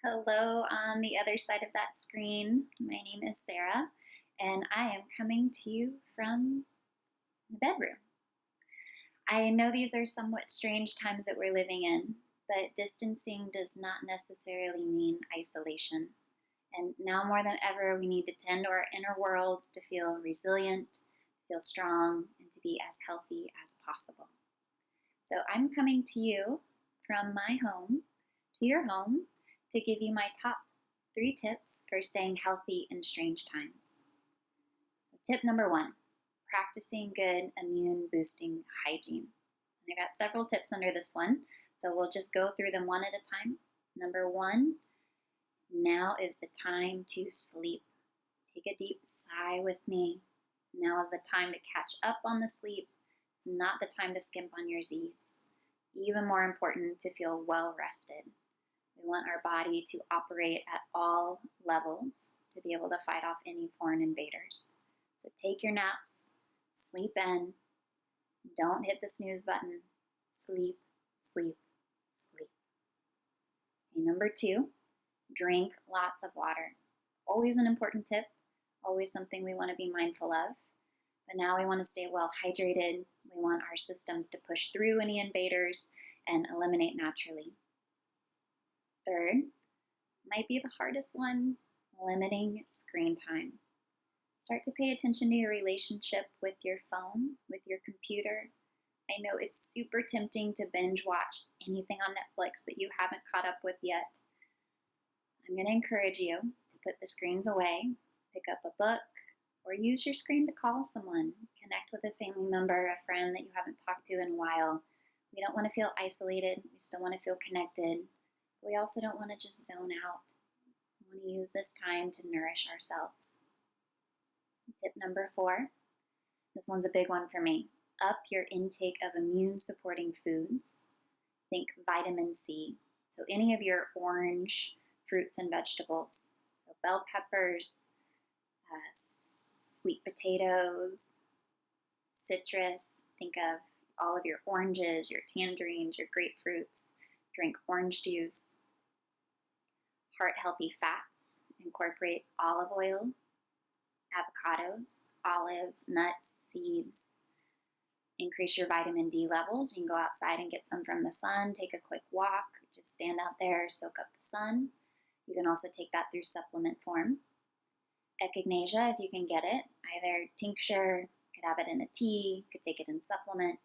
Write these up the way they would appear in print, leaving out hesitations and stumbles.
Hello on the other side of that screen. My name is Sarah, and I am coming to you from the bedroom. I know these are somewhat strange times that we're living in, but distancing does not necessarily mean isolation. And now more than ever, we need to tend to our inner worlds to feel resilient, feel strong, and to be as healthy as possible. So I'm coming to you from my home to your home to give you my top 3 tips for staying healthy in strange times. Tip number 1, practicing good immune boosting hygiene. I got several tips under this one, so we'll just go through them one at a time. Number 1, now is the time to sleep. Take a deep sigh with me. Now is the time to catch up on the sleep. It's not the time to skimp on your Z's. Even more important, to feel well rested. We want our body to operate at all levels to be able to fight off any foreign invaders. So take your naps, sleep in, don't hit the snooze button, sleep, sleep, sleep. Okay, number 2, drink lots of water. Always an important tip, always something we want to be mindful of. But now we want to stay well hydrated. We want our systems to push through any invaders and eliminate naturally. Third, might be the hardest one, limiting screen time. Start to pay attention to your relationship with your phone, with your computer. I know it's super tempting to binge watch anything on Netflix that you haven't caught up with yet. I'm going to encourage you to put the screens away, pick up a book, or use your screen to call someone, connect with a family member, a friend that you haven't talked to in a while. We don't want to feel isolated. We still want to feel connected. We also don't want to just zone out. We want to use this time to nourish ourselves. Tip number 4, this one's a big one for me. Up your intake of immune-supporting foods. Think vitamin C. So any of your orange fruits and vegetables. So bell peppers, sweet potatoes, citrus. Think of all of your oranges, your tangerines, your grapefruits. Drink orange juice. Heart-healthy fats. Incorporate olive oil, avocados, olives, nuts, seeds. Increase your vitamin D levels. You can go outside and get some from the sun, take a quick walk, just stand out there, soak up the sun. You can also take that through supplement form. Echinacea, if you can get it, either tincture, could have it in a tea, could take it in supplement.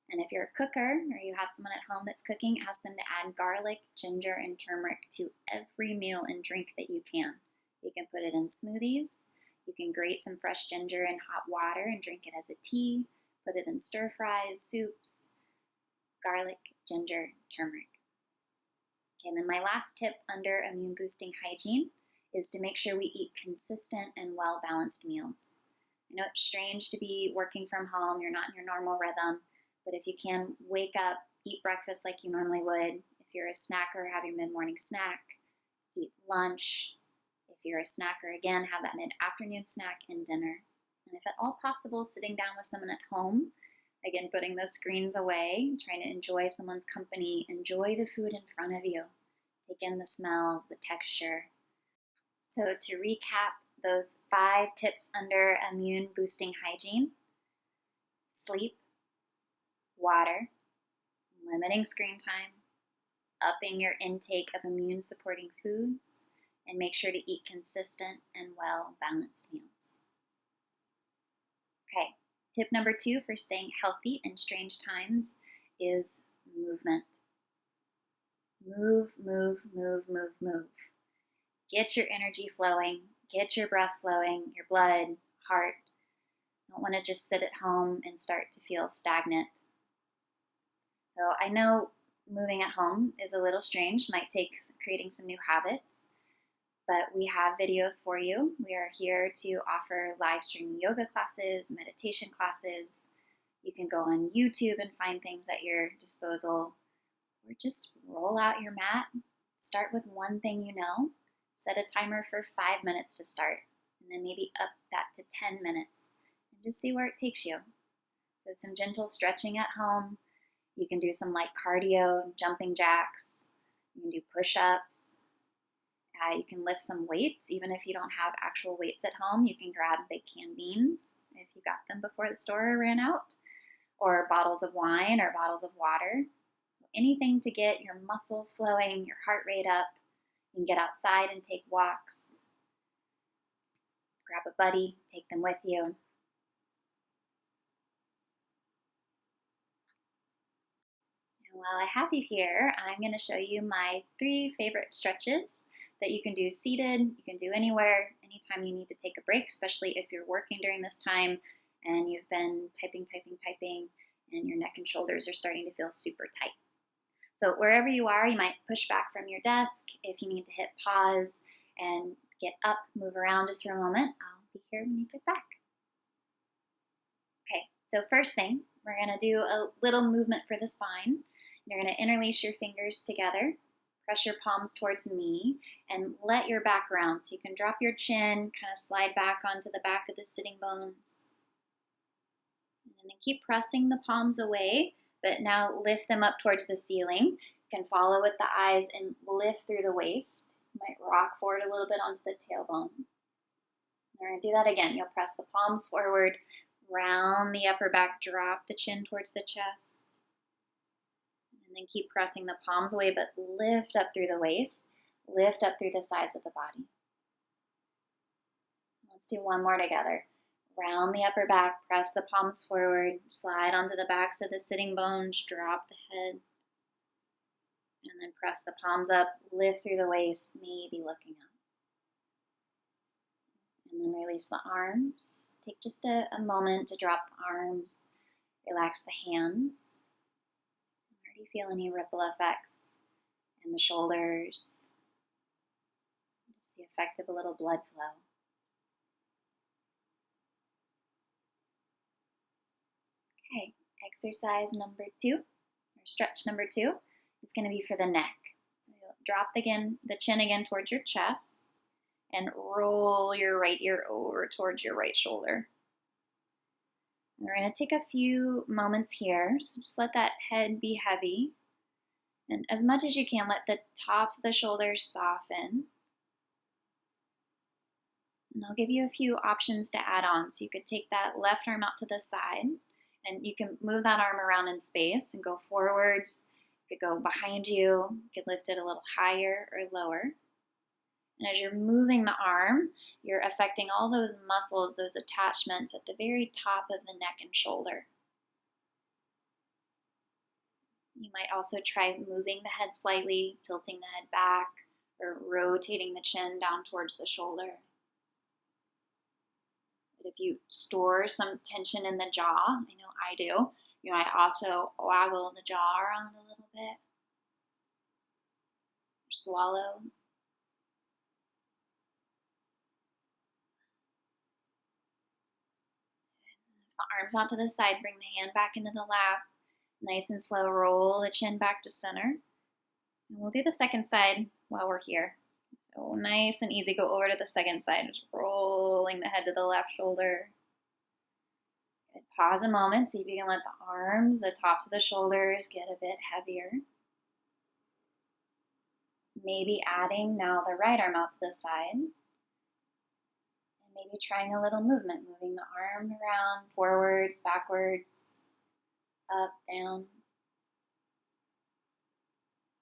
And if you're a cooker or you have someone at home that's cooking, ask them to add garlic, ginger, and turmeric to every meal and drink that you can. You can put it in smoothies. You can grate some fresh ginger in hot water and drink it as a tea. Put it in stir fries, soups, garlic, ginger, turmeric. Okay, and then my last tip under immune boosting hygiene is to make sure we eat consistent and well-balanced meals. I know it's strange to be working from home, you're not in your normal rhythm, but if you can, wake up, eat breakfast like you normally would. If you're a snacker, have your mid-morning snack, eat lunch. If you're a snacker, again, have that mid-afternoon snack and dinner. And if at all possible, sitting down with someone at home, again, putting those screens away, trying to enjoy someone's company, enjoy the food in front of you. Take in the smells, the texture. So to recap those 5 tips under immune boosting hygiene: sleep, water, limiting screen time, upping your intake of immune supporting foods, and make sure to eat consistent and well-balanced meals. Okay, tip number 2 for staying healthy in strange times is movement. Move, move, move, move, move. Get your energy flowing, get your breath flowing, your blood, heart. You don't want to just sit at home and start to feel stagnant. So I know moving at home is a little strange, might take creating some new habits, but we have videos for you. We are here to offer live stream yoga classes, meditation classes. You can go on YouTube and find things at your disposal, or just roll out your mat. Start with one thing you know. Set a timer for 5 minutes to start, and then maybe up that to 10 minutes, and just see where it takes you. So some gentle stretching at home. You can do some light cardio, jumping jacks. You can do push-ups. You can lift some weights, even if you don't have actual weights at home. You can grab big canned beans if you got them before the store ran out, or bottles of wine or bottles of water. Anything to get your muscles flowing, your heart rate up. You can get outside and take walks. Grab a buddy, take them with you. And while I have you here, I'm going to show you my 3 favorite stretches that you can do seated, you can do anywhere, anytime you need to take a break, especially if you're working during this time and you've been typing, and your neck and shoulders are starting to feel super tight. So wherever you are, you might push back from your desk. If you need to hit pause and get up, move around just for a moment, I'll be here when you get back. Okay, so first thing, we're going to do a little movement for the spine. You're going to interlace your fingers together, press your palms towards the knee, and let your back round. So you can drop your chin, kind of slide back onto the back of the sitting bones. And then keep pressing the palms away, but now lift them up towards the ceiling. You can follow with the eyes and lift through the waist. You might rock forward a little bit onto the tailbone. We're going to do that again. You'll press the palms forward, round the upper back, drop the chin towards the chest. And then keep pressing the palms away, but lift up through the waist, lift up through the sides of the body. Let's do one more together. Round the upper back, press the palms forward, slide onto the backs of the sitting bones, drop the head, and then press the palms up, lift through the waist, maybe looking up. And then release the arms. Take just a moment to drop the arms, relax the hands. Where do you feel any ripple effects in the shoulders? Just the effect of a little blood flow. Okay, exercise number 2, or stretch number 2, is going to be for the neck. So you'll drop the chin again towards your chest and roll your right ear over towards your right shoulder. And we're going to take a few moments here, so just let that head be heavy. And as much as you can, let the tops of the shoulders soften. And I'll give you a few options to add on. So you could take that left arm out to the side, and you can move that arm around in space and go forwards. You could go behind you. You could lift it a little higher or lower. And as you're moving the arm, you're affecting all those muscles, those attachments at the very top of the neck and shoulder. You might also try moving the head slightly, tilting the head back, or rotating the chin down towards the shoulder. But if you store some tension in the jaw, I know I do, you might also waggle the jaw around a little bit. Swallow. The arms onto the side, bring the hand back into the lap. Nice and slow, roll the chin back to center. And we'll do the second side while we're here. So nice and easy, go over to the second side, just rolling the head to the left shoulder. Good. Pause a moment, see if you can let the arms, the tops of the shoulders get a bit heavier. Maybe adding now the right arm out to the side. And maybe trying a little movement, moving the arm around, forwards, backwards, up, down.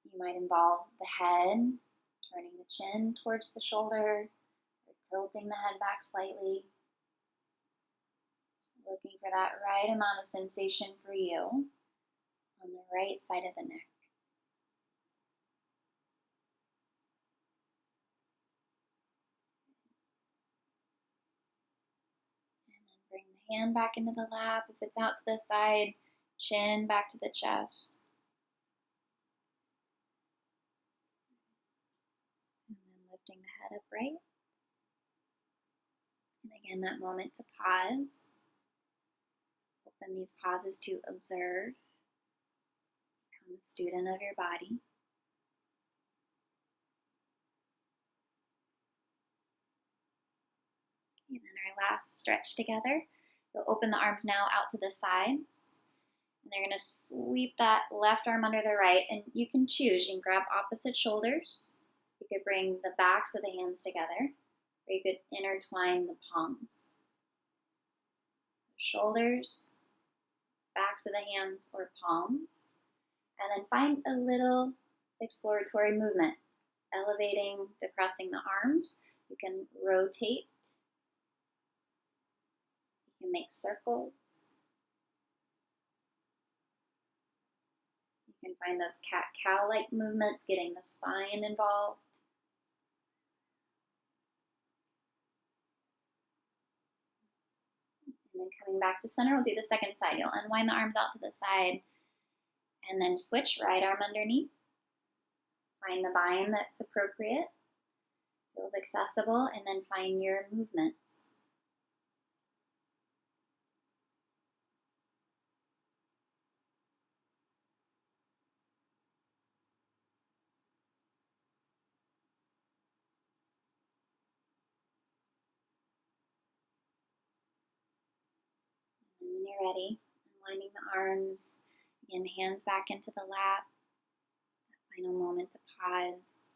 You might involve the head, turning the chin towards the shoulder, or tilting the head back slightly. Looking for that right amount of sensation for you on the right side of the neck. And then bring the hand back into the lap. If it's out to the side, chin back to the chest. And then lifting the head upright. And again, that moment to pause. Open these pauses to observe. Become a student of your body. And then our last stretch together. You'll open the arms now out to the sides. And they're going to sweep that left arm under the right. And you can choose. You can grab opposite shoulders. You could bring the backs of the hands together, or you could intertwine the palms. Shoulders, backs of the hands, or palms. And then find a little exploratory movement, elevating, depressing the arms. You can rotate. You can make circles. You can find those cat-cow-like movements, getting the spine involved. And then coming back to center, we'll do the second side. You'll unwind the arms out to the side and then switch right arm underneath. Find the bind that's appropriate, feels accessible, and then find your movements. And when you're ready, unwinding the arms, again, hands back into the lap. Final moment to pause.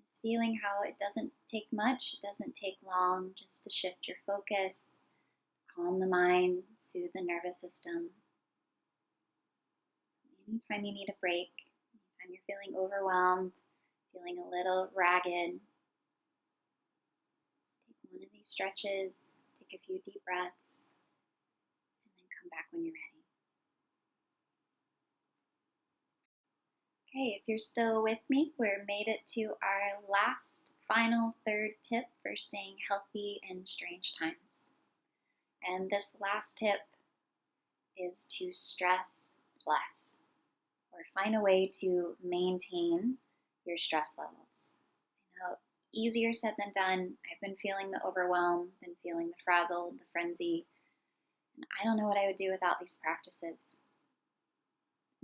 Just feeling how it doesn't take much, it doesn't take long, just to shift your focus, calm the mind, soothe the nervous system. Anytime you need a break, anytime you're feeling overwhelmed, feeling a little ragged, just take one of these stretches, take a few deep breaths, and then come back when you're ready. Okay, if you're still with me, we're made it to our last, final, third tip for staying healthy in strange times. And this last tip is to stress less, or find a way to maintain your stress levels. I know, easier said than done. I've been feeling the overwhelm, been feeling the frazzle, the frenzy, and I don't know what I would do without these practices.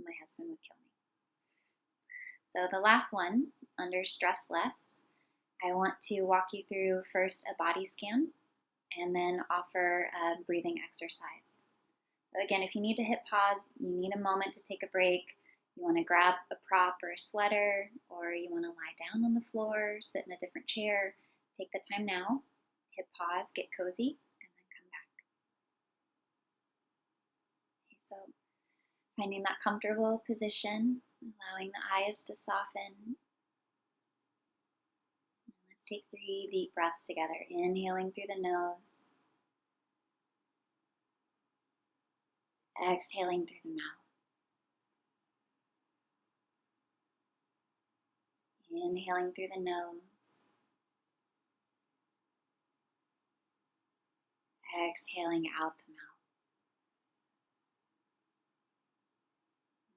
My husband would kill me. So the last one, under stress less, I want to walk you through first a body scan and then offer a breathing exercise. So again, if you need to hit pause, you need a moment to take a break, you want to grab a prop or a sweater, or you want to lie down on the floor, sit in a different chair, take the time now, hit pause, get cozy, and then come back. Okay, so finding that comfortable position, allowing the eyes to soften. Let's take 3 deep breaths together, inhaling through the nose, exhaling through the mouth. Inhaling through the nose, exhaling out the mouth.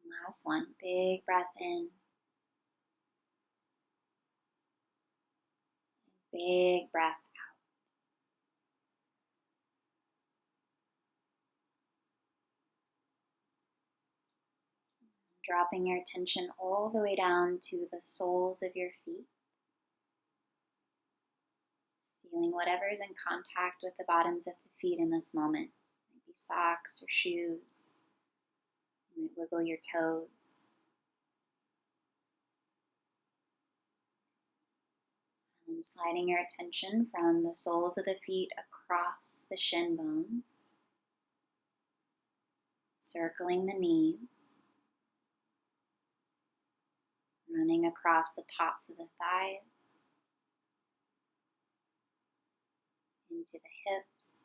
And last one, big breath in, big breath out. Dropping your attention all the way down to the soles of your feet. Feeling whatever is in contact with the bottoms of the feet in this moment. Maybe socks or shoes. You might wiggle your toes. And sliding your attention from the soles of the feet across the shin bones. Circling the knees. Running across the tops of the thighs. Into the hips.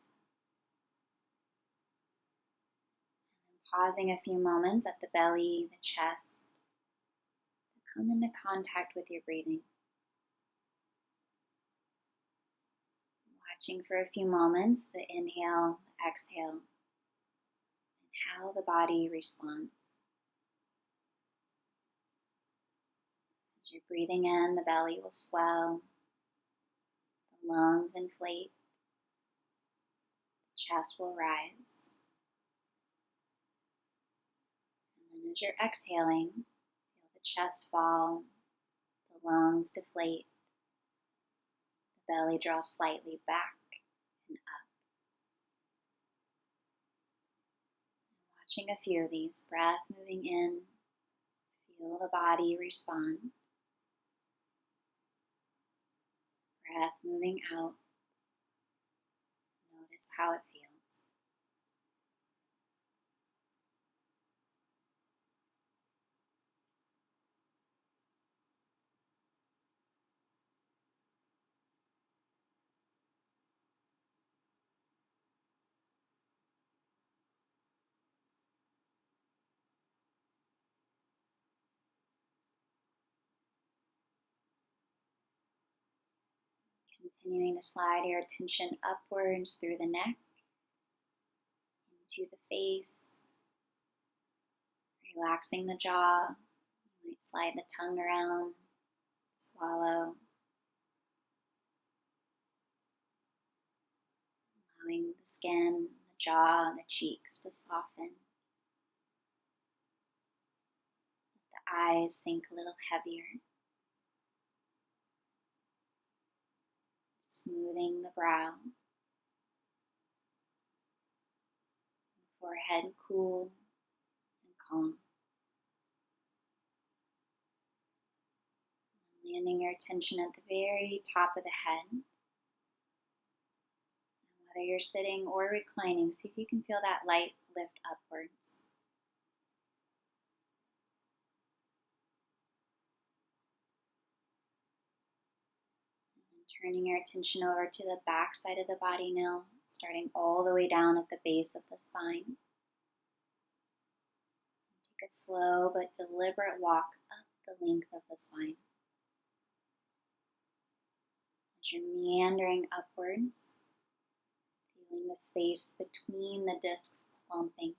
And then pausing a few moments at the belly, the chest. To come into contact with your breathing. Watching for a few moments the inhale, the exhale, and how the body responds. As you're breathing in, the belly will swell, the lungs inflate, the chest will rise. And then as you're exhaling, feel the chest fall, the lungs deflate, the belly draws slightly back and up. And watching a few of these, breath moving in, feel the body respond. Breath moving out. Notice how it feels. Continuing to slide your attention upwards through the neck, into the face, relaxing the jaw. You might slide the tongue around, swallow, allowing the skin, the jaw, the cheeks to soften. Let the eyes sink a little heavier, smoothing the brow, the forehead cool and calm. Landing your attention at the very top of the head. And whether you're sitting or reclining, see if you can feel that light lift upwards. And turning your attention over to the back side of the body now, starting all the way down at the base of the spine. Take a slow but deliberate walk up the length of the spine. As you're meandering upwards, feeling the space between the discs plumping,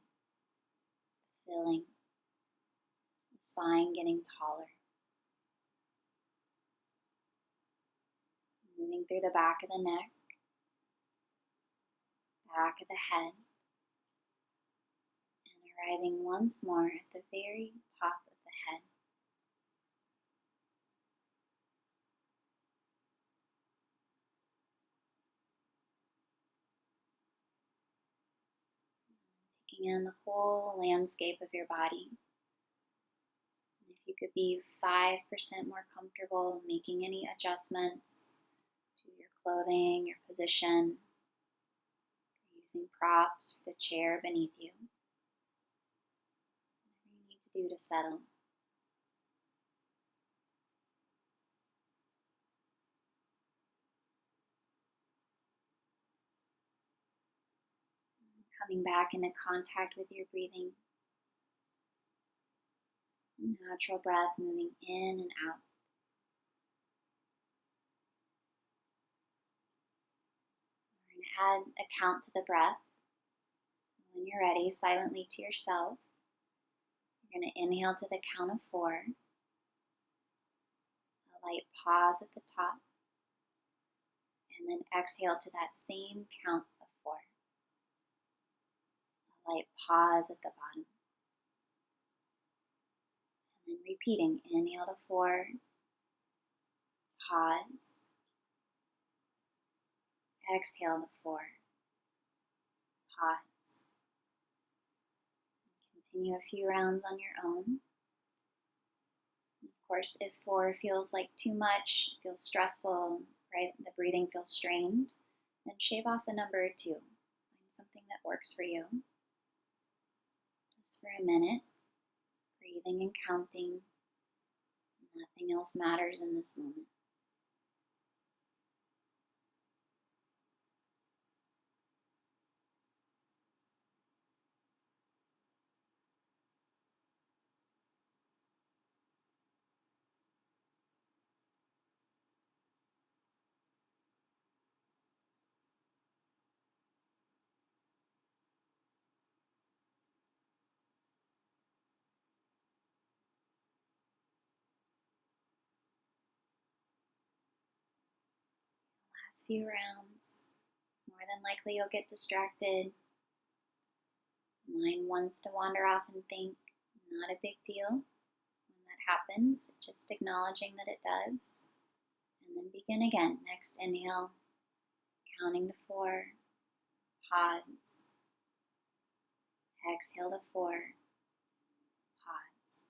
filling, the spine getting taller. Moving through the back of the neck, back of the head, and arriving once more at the very top of the head. Taking in the whole landscape of your body. And if you could be 5% more comfortable making any adjustments to your clothing, your position, using props for the chair beneath you. Whatever you need to do to settle. Coming back into contact with your breathing. Natural breath moving in and out. We're going to add a count to the breath. So when you're ready, silently to yourself, you're going to inhale to the count of 4. A light pause at the top. And then exhale to that same count of 4. A light pause at the bottom. And then repeating, inhale to 4, pause, exhale to 4, pause. Continue a few rounds on your own. And of course, if 4 feels like too much, feels stressful, right, the breathing feels strained, then shave off a number or 2. Find something that works for you. Just for a minute. Breathing and counting. Nothing else matters in this moment. Last few rounds. More than likely you'll get distracted. Mind wants to wander off and think. Not a big deal. When that happens, just acknowledging that it does. And then begin again. Next inhale, counting to 4, pause. Exhale to 4, pause.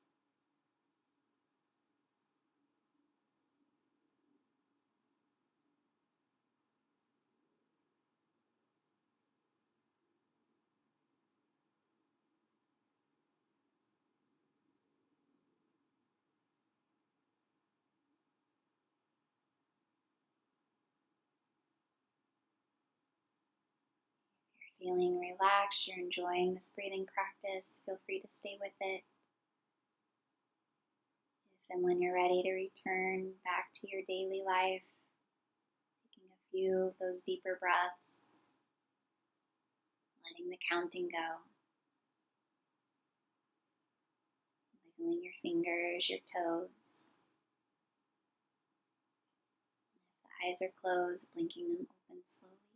feeling relaxed, you're enjoying this breathing practice, feel free to stay with it. If and when you're ready to return back to your daily life, taking a few of those deeper breaths, letting the counting go, wiggling your fingers, your toes. If the eyes are closed, blinking them open slowly.